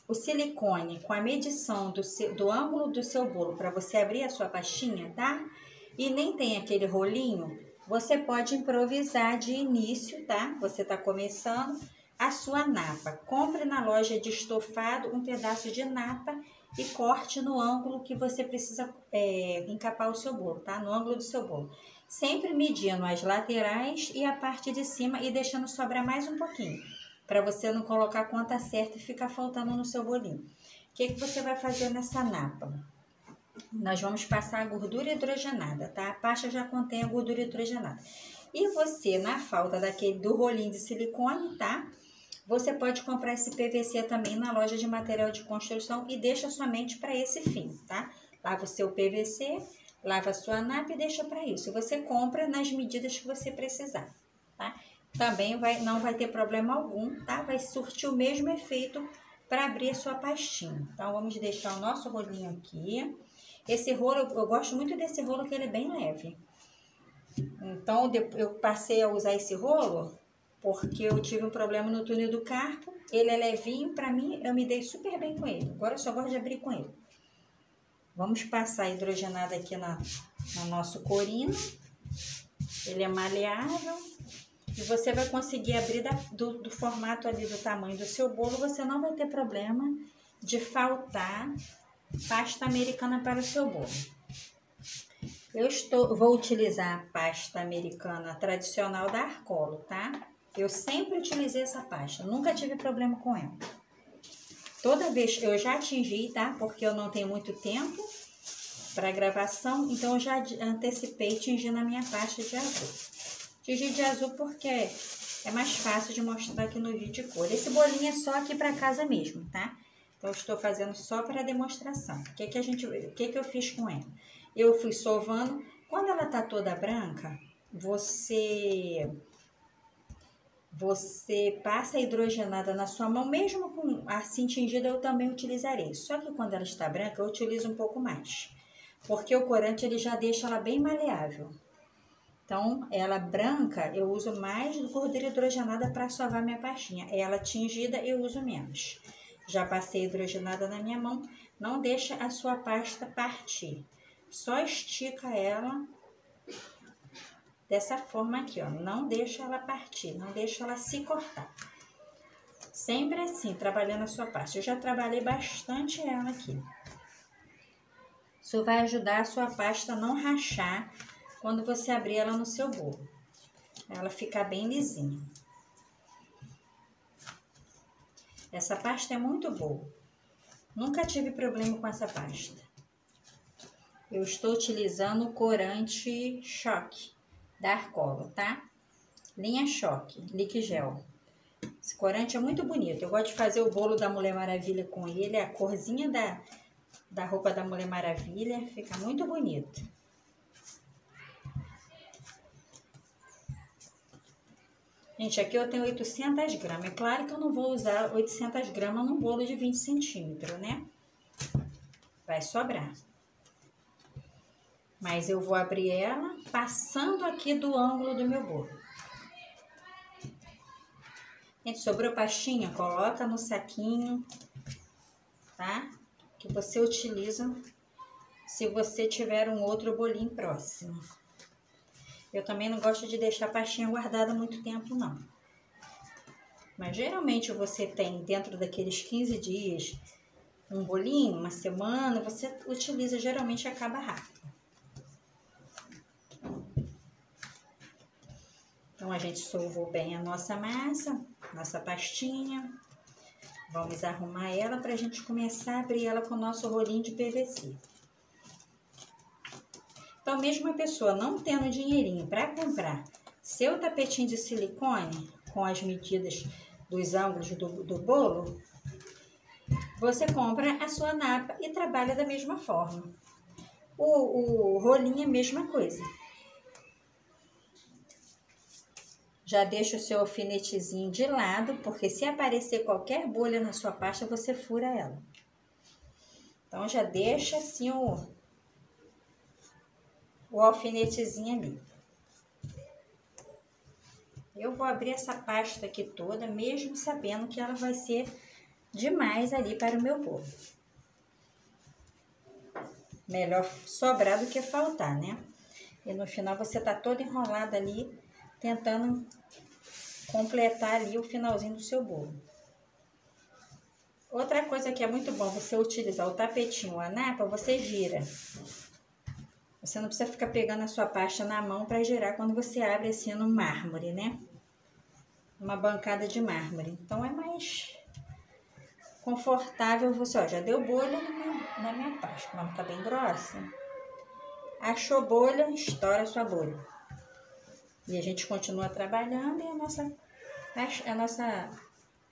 Speaker 1: o silicone com a medição do ângulo do seu bolo para você abrir a sua pastinha, tá? E nem tem aquele rolinho, você pode improvisar de início, tá? Você tá começando a sua napa. Compre na loja de estofado um pedaço de napa e corte no ângulo que você precisa encapar o seu bolo, tá? No ângulo do seu bolo. Sempre medindo as laterais e a parte de cima e deixando sobrar mais um pouquinho, para você não colocar a conta certa e ficar faltando no seu bolinho. O que você vai fazer nessa napa? Nós vamos passar a gordura hidrogenada, tá? A pasta já contém a gordura hidrogenada. E você, na falta do rolinho de silicone, tá? Você pode comprar esse PVC também na loja de material de construção e deixa somente para esse fim, tá? Lava o seu PVC, lava a sua napa e deixa para isso. Você compra nas medidas que você precisar, tá? Também não vai ter problema algum, tá? Vai surtir o mesmo efeito para abrir a sua pastinha. Então, vamos deixar o nosso rolinho aqui. Esse rolo, eu gosto muito desse rolo, que ele é bem leve. Então, eu passei a usar esse rolo porque eu tive um problema no túnel do carpo. Ele é levinho, para mim, eu me dei super bem com ele. Agora eu só gosto de abrir com ele. Vamos passar hidrogenado aqui no nosso corino. Ele é maleável. E você vai conseguir abrir do formato ali, do tamanho do seu bolo. Você não vai ter problema de faltar pasta americana para o seu bolo. Vou utilizar a pasta americana tradicional da Arcolo, tá? Eu sempre utilizei essa pasta, nunca tive problema com ela. Toda vez eu já atingi, tá? Porque eu não tenho muito tempo para gravação, então eu já antecipei tingindo a minha pasta de azul. Tingi de azul porque é mais fácil de mostrar aqui no vídeo de cor. Esse bolinho é só aqui para casa mesmo, tá? Então, eu estou fazendo só para demonstração. O que eu fiz com ela? Eu fui sovando. Quando ela tá toda branca, você passa a hidrogenada na sua mão, mesmo com assim tingida, eu também utilizarei. Só que quando ela está branca, eu utilizo um pouco mais, porque o corante ele já deixa ela bem maleável. Então, ela branca, eu uso mais gordura hidrogenada para sovar minha pastinha. Ela tingida, eu uso menos. Já passei hidrogenada na minha mão, não deixa a sua pasta partir. Só estica ela dessa forma aqui, ó. Não deixa ela partir, não deixa ela se cortar. Sempre assim, trabalhando a sua pasta. Eu já trabalhei bastante ela aqui. Isso vai ajudar a sua pasta a não rachar quando você abrir ela no seu bolo. Ela ficar bem lisinha. Essa pasta é muito boa. Nunca tive problema com essa pasta. Eu estou utilizando o corante Choque da Arcolo, tá? Linha Choque, Liquigel. Esse corante é muito bonito. Eu gosto de fazer o bolo da Mulher Maravilha com ele. A corzinha da roupa da Mulher Maravilha. Fica muito bonito. Gente, aqui eu tenho 800 gramas. É claro que eu não vou usar 800 gramas num bolo de 20 centímetros, né? Vai sobrar. Mas eu vou abrir ela passando aqui do ângulo do meu bolo. Gente, sobrou pastinha, coloca no saquinho, tá? Que você utiliza se você tiver um outro bolinho próximo. Eu também não gosto de deixar a pastinha guardada muito tempo, não. Mas geralmente você tem dentro daqueles 15 dias um bolinho, uma semana, você utiliza, geralmente acaba rápido. Então, a gente sovou bem a nossa massa, nossa pastinha. Vamos arrumar ela para a gente começar a abrir ela com o nosso rolinho de PVC. Então, mesmo a pessoa não tendo dinheirinho para comprar seu tapetinho de silicone, com as medidas dos ângulos do bolo, você compra a sua napa e trabalha da mesma forma. O rolinho é a mesma coisa. Já deixa o seu alfinetezinho de lado, porque se aparecer qualquer bolha na sua pasta, você fura ela. Então, já deixa assim o alfinetezinho ali. Eu vou abrir essa pasta aqui toda, mesmo sabendo que ela vai ser demais ali para o meu bolo. Melhor sobrar do que faltar, né? E no final você tá toda enrolada ali, tentando completar ali o finalzinho do seu bolo. Outra coisa que é muito bom você utilizar o tapetinho, a napa, você gira. Você não precisa ficar pegando a sua pasta na mão para girar quando você abre assim no mármore, né? Uma bancada de mármore. Então é mais confortável você, ó, já deu bolha na minha pasta, mas tá bem grossa. Achou bolha, estoura a sua bolha. E a gente continua trabalhando e a nossa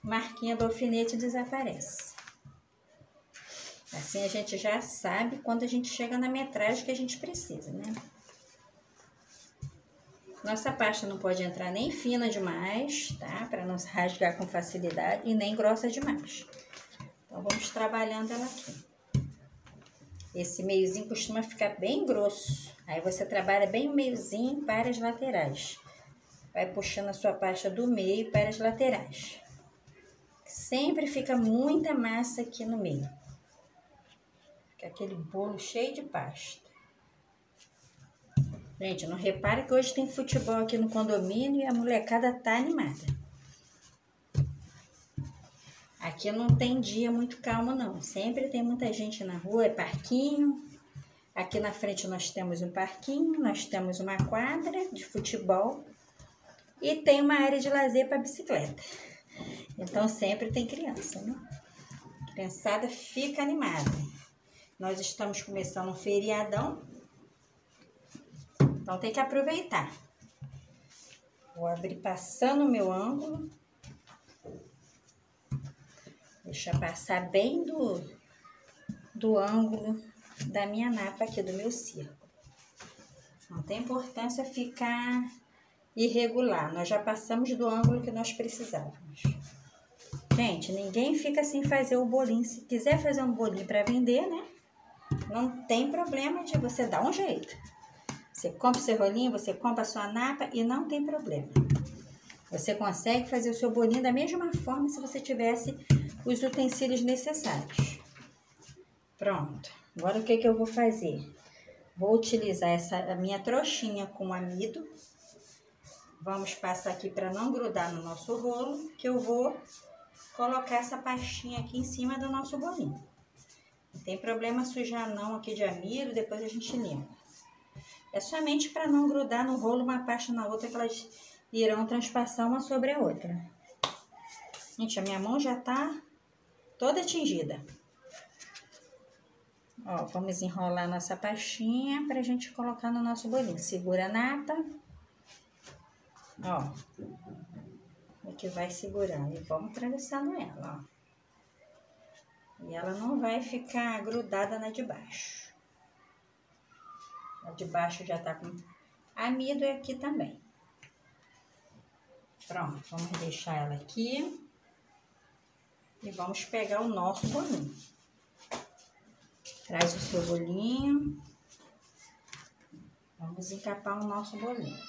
Speaker 1: marquinha do alfinete desaparece. Assim a gente já sabe quando a gente chega na metragem que a gente precisa, né? Nossa pasta não pode entrar nem fina demais, tá? Para não rasgar com facilidade e nem grossa demais. Então vamos trabalhando ela aqui. Esse meiozinho costuma ficar bem grosso. Aí você trabalha bem o meiozinho para as laterais. Vai puxando a sua pasta do meio para as laterais. Sempre fica muita massa aqui no meio. Fica aquele bolo cheio de pasta. Gente, não repara que hoje tem futebol aqui no condomínio e a molecada tá animada. Aqui não tem dia muito calmo, não. Sempre tem muita gente na rua, é parquinho. Aqui na frente nós temos um parquinho, nós temos uma quadra de futebol e tem uma área de lazer para bicicleta. Então sempre tem criança, né? A criançada fica animada. Nós estamos começando um feriadão, então tem que aproveitar. Vou abrir passando o meu ângulo. Deixa passar bem do ângulo da minha napa aqui, do meu círculo. Não tem importância ficar irregular. Nós já passamos do ângulo que nós precisávamos. Gente, ninguém fica sem fazer o bolinho. Se quiser fazer um bolinho para vender, né? Não tem problema de você dar um jeito. Você compra o seu rolinho, você compra a sua napa e não tem problema. Você consegue fazer o seu bolinho da mesma forma se você tivesse os utensílios necessários. Pronto. Agora o que eu vou fazer? Vou utilizar a minha trouxinha com amido. Vamos passar aqui para não grudar no nosso rolo, que eu vou colocar essa pastinha aqui em cima do nosso bolinho. Não tem problema sujar não aqui de amido, depois a gente limpa. É somente para não grudar no rolo uma pasta na outra, que elas irão transpassar uma sobre a outra. Gente, a minha mão já tá toda tingida. Ó, vamos enrolar nossa pastinha pra gente colocar no nosso bolinho. Segura a nata. Ó. Aqui vai segurando e vamos atravessando ela, ó. E ela não vai ficar grudada na de baixo. A de baixo já tá com amido e aqui também. Pronto, vamos deixar ela aqui. E vamos pegar o nosso bolinho. Traz o seu bolinho. Vamos encapar o nosso bolinho.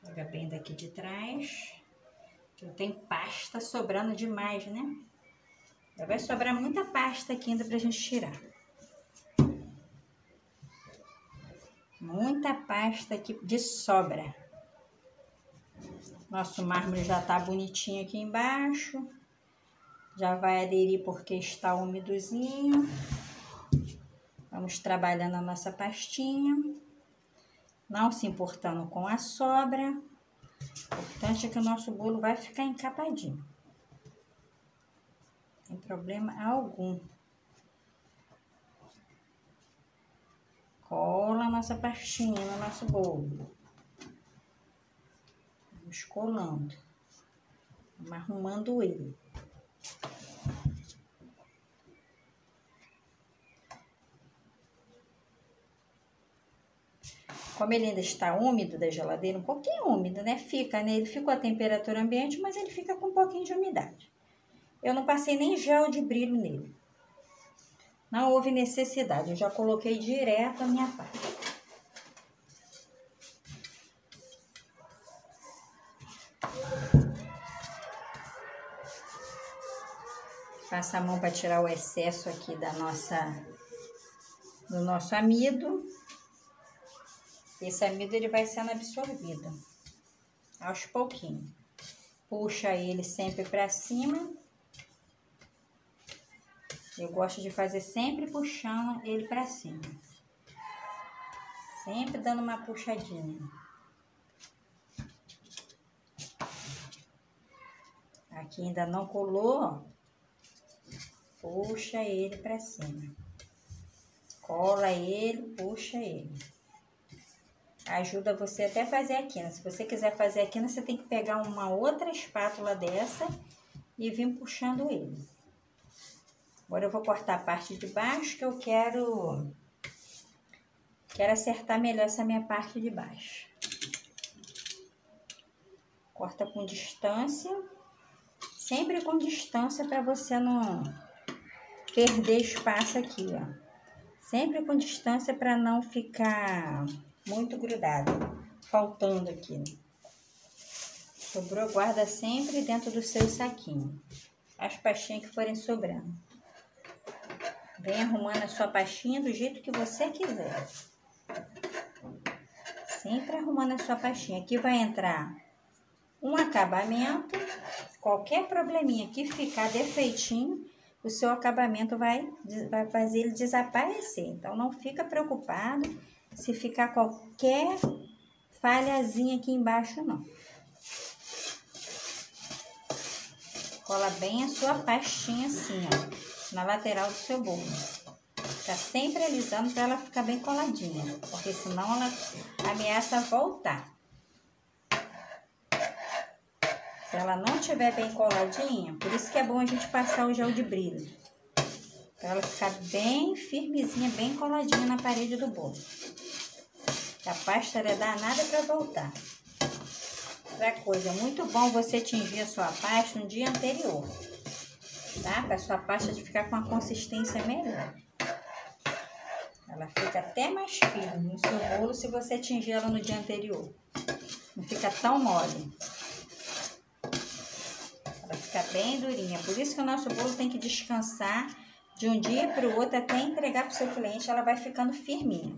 Speaker 1: Pega bem daqui de trás. Que eu tenho pasta sobrando demais, né? Já vai sobrar muita pasta aqui ainda pra gente tirar. Muita pasta aqui de sobra. Nosso mármore já tá bonitinho aqui embaixo. Já vai aderir porque está úmidozinho. Vamos trabalhando a nossa pastinha. Não se importando com a sobra. O importante é que o nosso bolo vai ficar encapadinho. Não tem problema algum. Cola a nossa pastinha no nosso bolo. Vamos colando. Vamos arrumando ele. Como ele ainda está úmido da geladeira, um pouquinho úmido, né? Fica, né? Ele ficou a temperatura ambiente, mas ele fica com um pouquinho de umidade. Eu não passei nem gel de brilho nele. Não houve necessidade, eu já coloquei direto a minha pasta. Passa a mão para tirar o excesso aqui do nosso amido. Esse amido ele vai sendo absorvido aos pouquinhos. Puxa ele sempre para cima. Eu gosto de fazer sempre puxando ele para cima. Sempre dando uma puxadinha. Aqui ainda não colou, ó. Puxa ele para cima. Cola ele, puxa ele. Ajuda você até fazer a quina. Se você quiser fazer a quina, você tem que pegar uma outra espátula dessa e vir puxando ele. Agora eu vou cortar a parte de baixo, que eu quero acertar melhor essa minha parte de baixo. Corta com distância. Sempre com distância para você não perder espaço aqui, ó. Sempre com distância para não ficar muito grudado, faltando aqui. Sobrou, guarda sempre dentro do seu saquinho. As pastinhas que forem sobrando. Vem arrumando a sua pastinha do jeito que você quiser. Sempre arrumando a sua pastinha. Aqui vai entrar um acabamento. Qualquer probleminha que ficar defeitinho, o seu acabamento vai fazer ele desaparecer. Então, não fica preocupado se ficar qualquer falhazinha aqui embaixo, não. Cola bem a sua pastinha assim, ó, na lateral do seu bolo. Fica sempre alisando para ela ficar bem coladinha, porque senão ela ameaça voltar. Se ela não estiver bem coladinha, por isso que é bom a gente passar o gel de brilho. Para ela ficar bem firmezinha, bem coladinha na parede do bolo. A pasta é danada para voltar. Outra coisa, é muito bom você tingir a sua pasta no dia anterior. Tá? Para a sua pasta ficar com uma consistência melhor. Ela fica até mais firme no seu bolo se você tingir ela no dia anterior. Não fica tão mole. Ela fica bem durinha. Por isso que o nosso bolo tem que descansar de um dia para o outro até entregar para o seu cliente. Ela vai ficando firminha.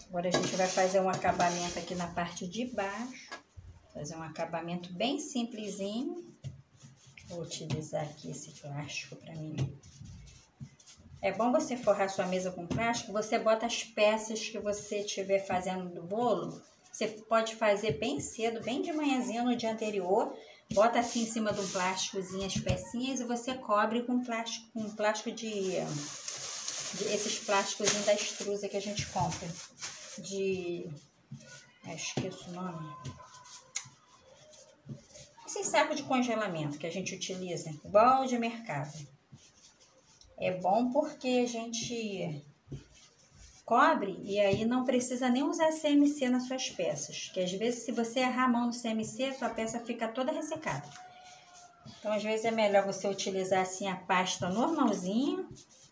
Speaker 1: Agora a gente vai fazer um acabamento aqui na parte de baixo. Fazer um acabamento bem simplesinho. Vou utilizar aqui esse plástico para mim. É bom você forrar sua mesa com plástico. Você bota as peças que você estiver fazendo do bolo. Você pode fazer bem cedo, bem de manhãzinha no dia anterior. Bota assim em cima de um plásticozinho as pecinhas e você cobre com plástico de esses plásticos da extrusa que a gente compra. Esqueço o nome. Esse saco de congelamento que a gente utiliza, igual de mercado. É bom porque a gente cobre e aí não precisa nem usar CMC nas suas peças. Que às vezes se você errar a mão no CMC, sua peça fica toda ressecada. Então às vezes é melhor você utilizar assim a pasta normalzinho.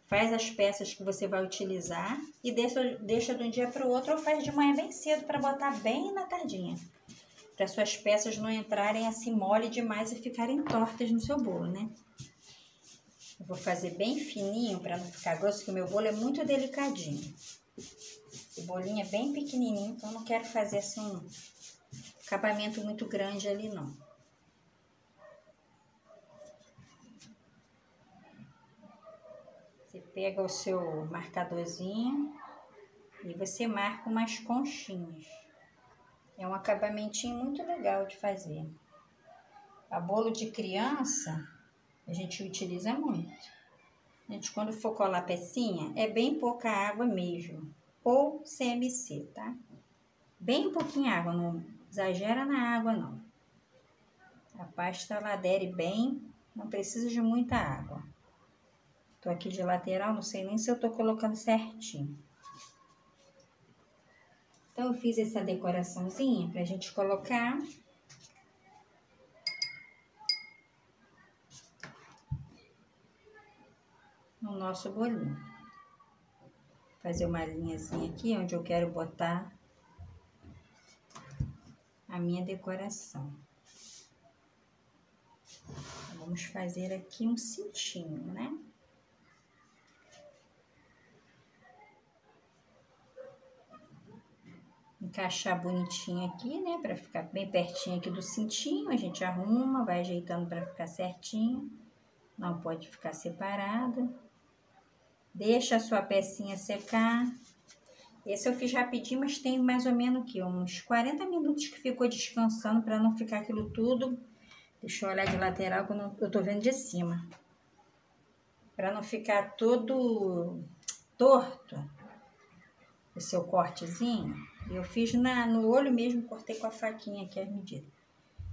Speaker 1: Faz as peças que você vai utilizar e deixa de um dia para o outro ou faz de manhã bem cedo para botar bem na tardinha. Para suas peças não entrarem assim mole demais e ficarem tortas no seu bolo, né? Eu vou fazer bem fininho para não ficar grosso, porque o meu bolo é muito delicadinho. O bolinho é bem pequenininho, então eu não quero fazer assim um acabamento muito grande ali não. Você pega o seu marcadorzinho e você marca umas conchinhas. É um acabamentinho muito legal de fazer. A bolo de criança, a gente utiliza muito. A gente, quando for colar pecinha, é bem pouca água mesmo. Ou CMC, tá? Bem pouquinha água, não exagera na água, não. A pasta ela adere bem, não precisa de muita água. Tô aqui de lateral, não sei nem se eu tô colocando certinho. Então, eu fiz essa decoraçãozinha pra gente colocar no nosso bolinho. Fazer uma linhazinha aqui, onde eu quero botar a minha decoração. Vamos fazer aqui um cintinho, né? Encaixar bonitinho aqui, né? Pra ficar bem pertinho aqui do cintinho. A gente arruma, vai ajeitando pra ficar certinho. Não pode ficar separado. Deixa a sua pecinha secar. Esse eu fiz rapidinho, mas tem mais ou menos aqui, uns 40 minutos que ficou descansando para não ficar aquilo tudo. Deixa eu olhar de lateral, quando eu tô vendo de cima. Para não ficar todo torto o seu cortezinho. Eu fiz no olho mesmo, cortei com a faquinha aqui as medidas.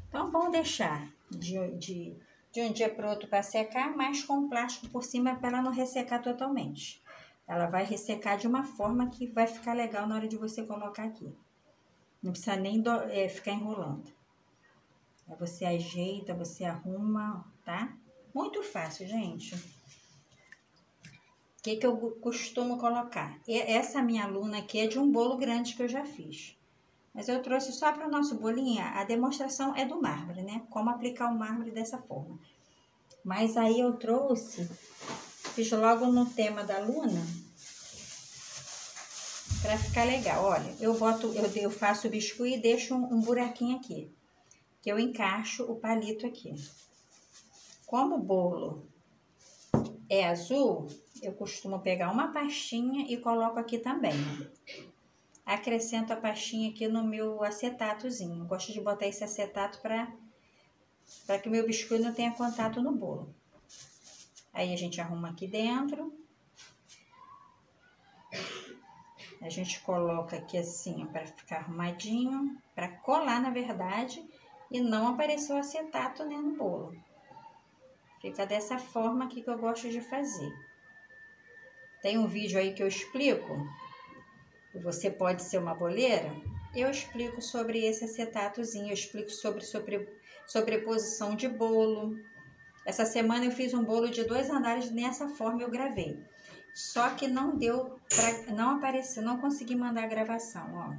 Speaker 1: Então, vamos deixar de um dia para o outro para secar, mas com plástico por cima para ela não ressecar totalmente. Ela vai ressecar de uma forma que vai ficar legal na hora de você colocar aqui. Não precisa nem ficar enrolando. Aí você ajeita, você arruma, tá? Muito fácil, gente. O que eu costumo colocar? Essa minha aluna aqui é de um bolo grande que eu já fiz. Mas eu trouxe só para o nosso bolinho, a demonstração é do mármore, né? Como aplicar o mármore dessa forma. Mas aí eu trouxe, fiz logo no tema da aluna, para ficar legal. Olha, eu faço o biscuit e deixo um buraquinho aqui, que eu encaixo o palito aqui. Como o bolo é azul, eu costumo pegar uma pastinha e coloco aqui também. Acrescento a pastinha aqui no meu acetatozinho. Eu gosto de botar esse acetato para que o meu biscoito não tenha contato no bolo. Aí a gente arruma aqui dentro. A gente coloca aqui assim, para ficar arrumadinho, para colar na verdade, e não aparecer o acetato, né, no bolo. Fica dessa forma aqui que eu gosto de fazer. Tem um vídeo aí que eu explico, você pode ser uma boleira, eu explico sobre esse acetatozinho, eu explico sobre sobreposição de bolo. Essa semana eu fiz um bolo de 2 andares nessa forma, eu gravei. Só que não deu para, não apareceu, não consegui mandar a gravação, ó.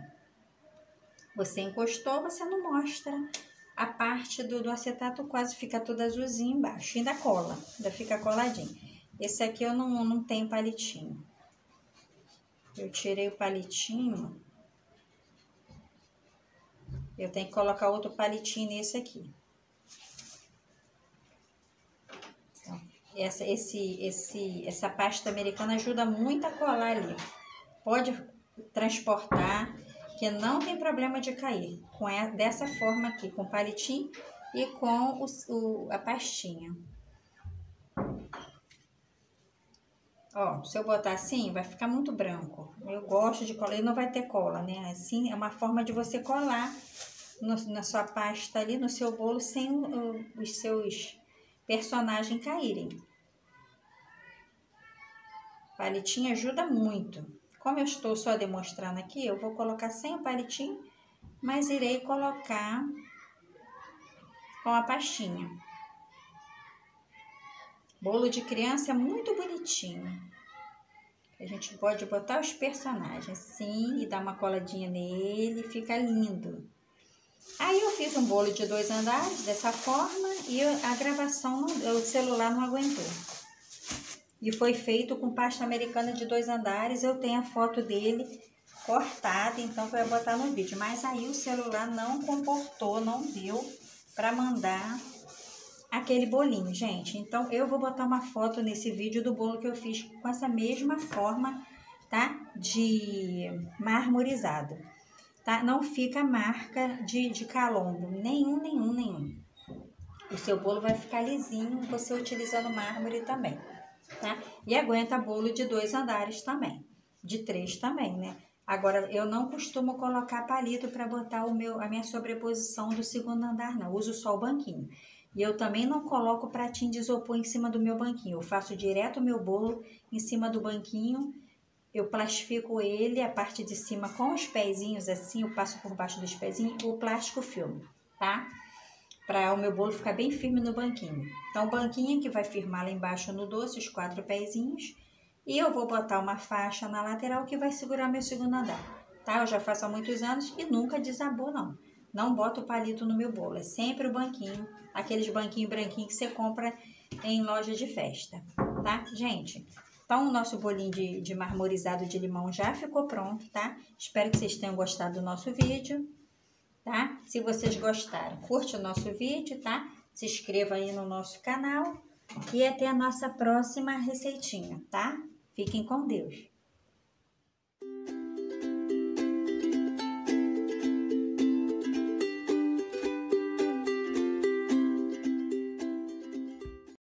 Speaker 1: Você encostou, você não mostra a parte do acetato, quase fica toda azulzinha embaixo. Ainda cola, ainda fica coladinho. Esse aqui eu não tenho palitinho. Eu tirei o palitinho eu tenho que colocar outro palitinho nesse aqui. Então, essa pasta americana ajuda muito a colar ali. Pode transportar, que não tem problema de cair. Dessa forma aqui, com o palitinho e com a pastinha. Ó, se eu botar assim, vai ficar muito branco. Eu gosto de colar, e não vai ter cola, né? Assim, é uma forma de você colar na sua pasta ali, no seu bolo, sem os seus personagens caírem. Palitinho ajuda muito. Como eu estou só demonstrando aqui, eu vou colocar sem o palitinho, mas irei colocar com a pastinha. Bolo de criança é muito bonitinho. A gente pode botar os personagens assim e dar uma coladinha nele, fica lindo. Aí eu fiz um bolo de 2 andares dessa forma e a gravação, o celular não aguentou. E foi feito com pasta americana de 2 andares, eu tenho a foto dele cortada, então eu vou botar no vídeo. Mas aí o celular não comportou, não deu para mandar aquele bolinho, gente. Então eu vou botar uma foto nesse vídeo do bolo que eu fiz com essa mesma forma, tá? De marmorizado, tá? Não fica marca de calombo, nenhum. O seu bolo vai ficar lisinho, você utilizando mármore também, tá? E aguenta bolo de 2 andares também, de 3 também, né? Agora, eu não costumo colocar palito para botar a minha sobreposição do 2º andar, não. Uso só o banquinho. E eu também não coloco pratinho de isopor em cima do meu banquinho. Eu faço direto o meu bolo em cima do banquinho. Eu plastifico ele, a parte de cima com os pezinhos assim, eu passo por baixo dos pezinhos o plástico filme, tá? Para o meu bolo ficar bem firme no banquinho. Então, o banquinho que vai firmar lá embaixo no doce, os 4 pezinhos. E eu vou botar uma faixa na lateral que vai segurar meu 2º andar, tá? Eu já faço há muitos anos e nunca desabou, não. Não boto o palito no meu bolo, é sempre o banquinho, aqueles banquinhos branquinhos que você compra em loja de festa, tá, gente? Então, o nosso bolinho de marmorizado de limão já ficou pronto, tá? Espero que vocês tenham gostado do nosso vídeo, tá? Se vocês gostaram, curte o nosso vídeo, tá? Se inscreva aí no nosso canal e até a nossa próxima receitinha, tá? Fiquem com Deus.